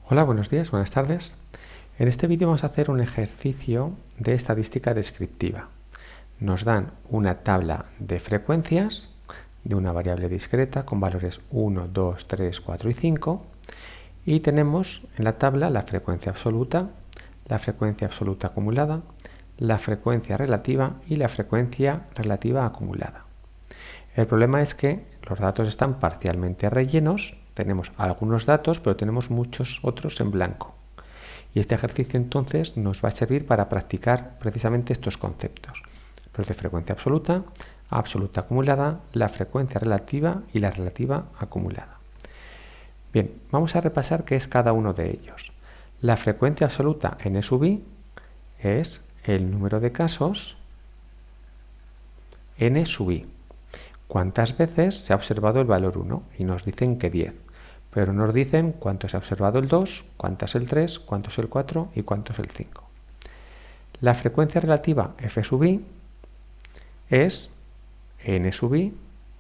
Hola, buenos días, buenas tardes. En este vídeo vamos a hacer un ejercicio de estadística descriptiva. Nos dan una tabla de frecuencias de una variable discreta con valores 1, 2, 3, 4 y 5 y tenemos en la tabla la frecuencia absoluta acumulada, la frecuencia relativa y la frecuencia relativa acumulada. El problema es que los datos están parcialmente rellenos, tenemos algunos datos, pero tenemos muchos otros en blanco. Y este ejercicio entonces nos va a servir para practicar precisamente estos conceptos. Los de frecuencia absoluta, absoluta acumulada, la frecuencia relativa y la relativa acumulada. Bien, vamos a repasar qué es cada uno de ellos. La frecuencia absoluta n sub i es el número de casos n sub i. ¿Cuántas veces se ha observado el valor 1? Y nos dicen que 10. Pero nos dicen cuánto se ha observado el 2, cuánto es el 3, cuánto es el 4 y cuánto es el 5. La frecuencia relativa f sub i es n sub i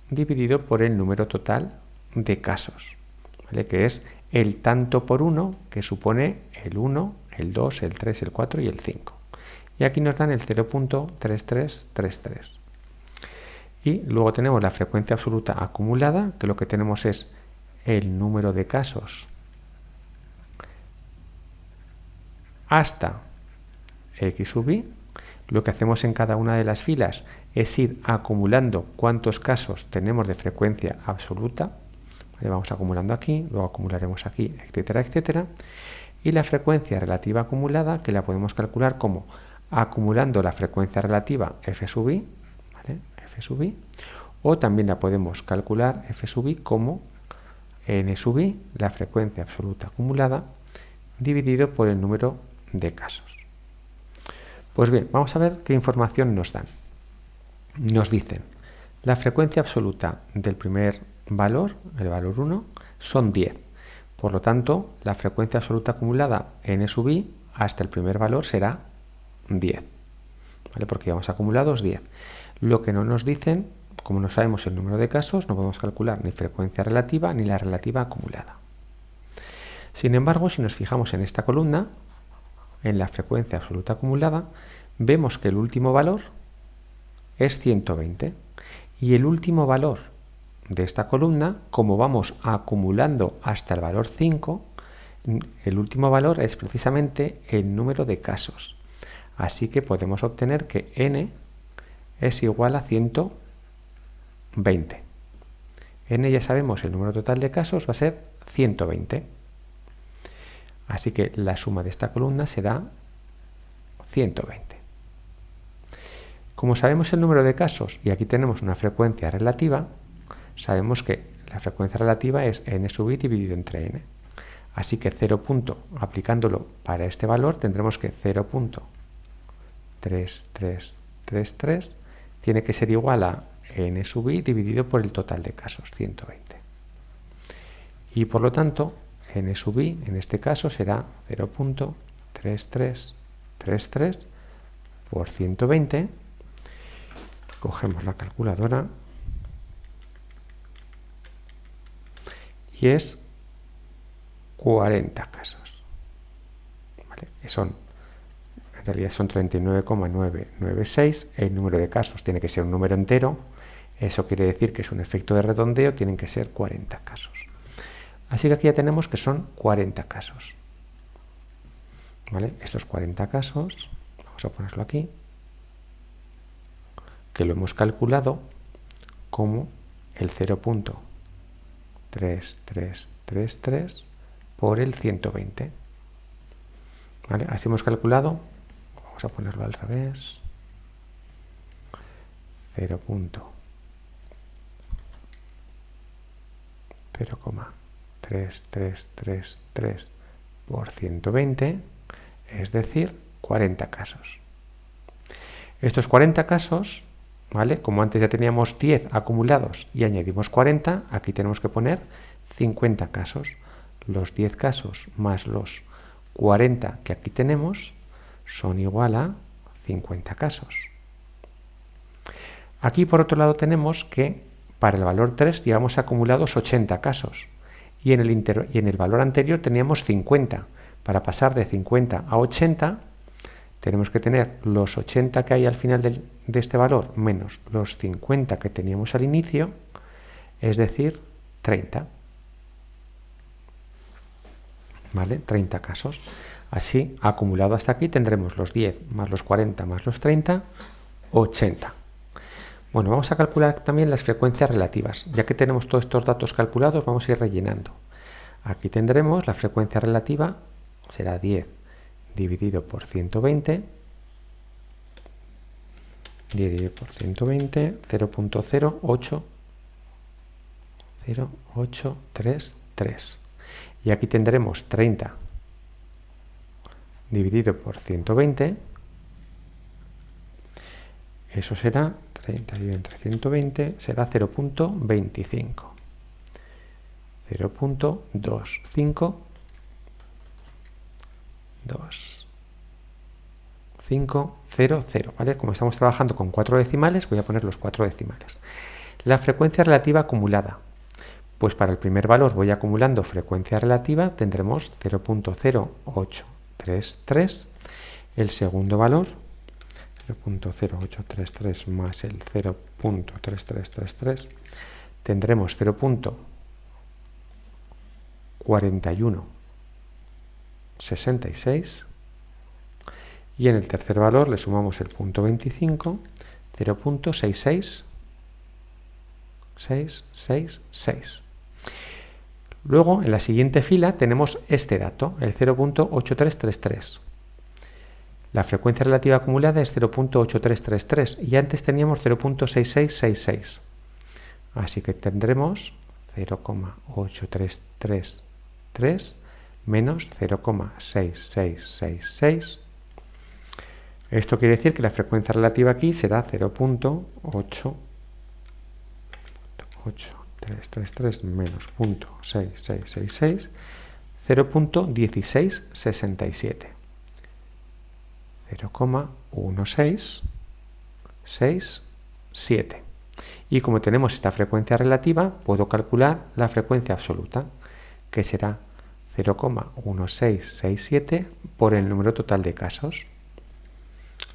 dividido por el número total de casos, ¿vale? Que es el tanto por 1 que supone el 1, el 2, el 3, el 4 y el 5. Y aquí nos dan el 0.3333. Y luego tenemos la frecuencia absoluta acumulada, que lo que tenemos es el número de casos hasta x sub i. Lo que hacemos en cada una de las filas es ir acumulando cuántos casos tenemos de frecuencia absoluta. ¿Vale? Vamos acumulando aquí, luego acumularemos aquí, etcétera, etcétera. Y la frecuencia relativa acumulada, que la podemos calcular como acumulando la frecuencia relativa f sub i, ¿vale? F sub i, o también la podemos calcular f sub i como n sub i, la frecuencia absoluta acumulada, dividido por el número de casos. Pues bien, vamos a ver qué información nos dan. Nos dicen, la frecuencia absoluta del primer valor, el valor 1, son 10. Por lo tanto, la frecuencia absoluta acumulada n sub i hasta el primer valor será 10. ¿Vale? Porque llevamos acumulados 10. Lo que no nos dicen, como no sabemos el número de casos, no podemos calcular ni frecuencia relativa ni la relativa acumulada. Sin embargo, si nos fijamos en esta columna, en la frecuencia absoluta acumulada, vemos que el último valor es 120. Y el último valor de esta columna, como vamos acumulando hasta el valor 5, el último valor es precisamente el número de casos. Así que podemos obtener que n es igual a 120. N ya sabemos, el número total de casos va a ser 120. Así que la suma de esta columna será 120. Como sabemos el número de casos y aquí tenemos una frecuencia relativa, sabemos que la frecuencia relativa es n sub i dividido entre n. Así que aplicándolo para este valor tendremos que 0.3333 tiene que ser igual a n sub i dividido por el total de casos, 120. Y por lo tanto, n sub i en este caso será 0.3333 por 120. Cogemos la calculadora y es 40 casos. ¿Vale? En realidad son 39,996. El número de casos tiene que ser un número entero. Eso quiere decir que es un efecto de redondeo, tienen que ser 40 casos. Así que aquí ya tenemos que son 40 casos. ¿Vale? Estos 40 casos, vamos a ponerlo aquí, que lo hemos calculado como el 0.3333 por el 120. ¿Vale? Así hemos calculado, vamos a ponerlo al revés, 0.3333 por 120, es decir, 40 casos. Estos 40 casos, ¿vale? Como antes ya teníamos 10 acumulados y añadimos 40, aquí tenemos que poner 50 casos. Los 10 casos más los 40 que aquí tenemos son igual a 50 casos. Aquí por otro lado tenemos que para el valor 3 llevamos acumulados 80 casos y en el valor anterior teníamos 50. Para pasar de 50 a 80 tenemos que tener los 80 que hay al final de este valor menos los 50 que teníamos al inicio, es decir, 30. ¿Vale? 30 casos. Así, acumulado hasta aquí, tendremos los 10 más los 40 más los 30, 80. Bueno, vamos a calcular también las frecuencias relativas. Ya que tenemos todos estos datos calculados, vamos a ir rellenando. Aquí tendremos la frecuencia relativa, será 10 dividido por 120, dividido por 120, 0.0833. Y aquí tendremos 30 dividido por 120, eso será 30 dividido entre 120, será 0.25. 0.25 2500, ¿vale? Como estamos trabajando con 4 decimales, voy a poner los 4 decimales. La frecuencia relativa acumulada. Pues para el primer valor voy acumulando frecuencia relativa, tendremos 0.0833. El segundo valor, 0.0833 más el 0.3333, tendremos 0.4166. Y en el tercer valor le sumamos el punto 25, 0.66666. Luego, en la siguiente fila tenemos este dato, el 0.8333. La frecuencia relativa acumulada es 0.8333 y antes teníamos 0.6666. Así que tendremos 0.8333 menos 0.6666. Esto quiere decir que la frecuencia relativa aquí será 0.8333 menos 0.6666, 0.1667. 0,1667. Y como tenemos esta frecuencia relativa, puedo calcular la frecuencia absoluta, que será 0,1667 por el número total de casos.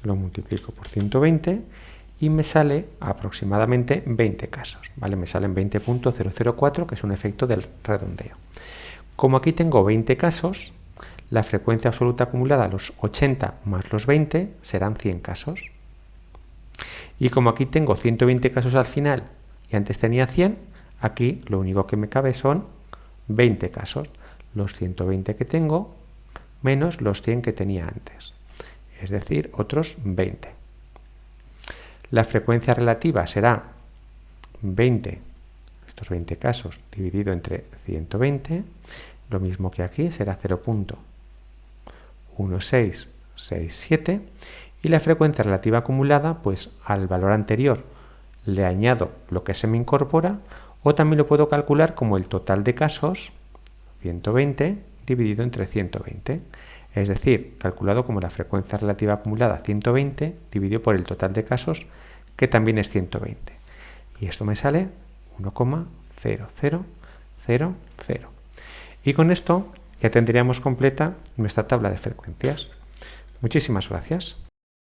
Lo multiplico por 120 y me sale aproximadamente 20 casos, ¿vale? Me salen 20.004, que es un efecto del redondeo. Como aquí tengo 20 casos, la frecuencia absoluta acumulada, los 80 más los 20, serán 100 casos. Y como aquí tengo 120 casos al final y antes tenía 100, aquí lo único que me cabe son 20 casos. Los 120 que tengo menos los 100 que tenía antes. Es decir, otros 20. La frecuencia relativa será 20, estos 20 casos, dividido entre 120, lo mismo que aquí, será 0.1667, y la frecuencia relativa acumulada, pues al valor anterior le añado lo que se me incorpora, o también lo puedo calcular como el total de casos, 120, dividido entre 120. Es decir, calculado como la frecuencia relativa acumulada 120 dividido por el total de casos, que también es 120. Y esto me sale 1,0000. Y con esto ya tendríamos completa nuestra tabla de frecuencias. Muchísimas gracias.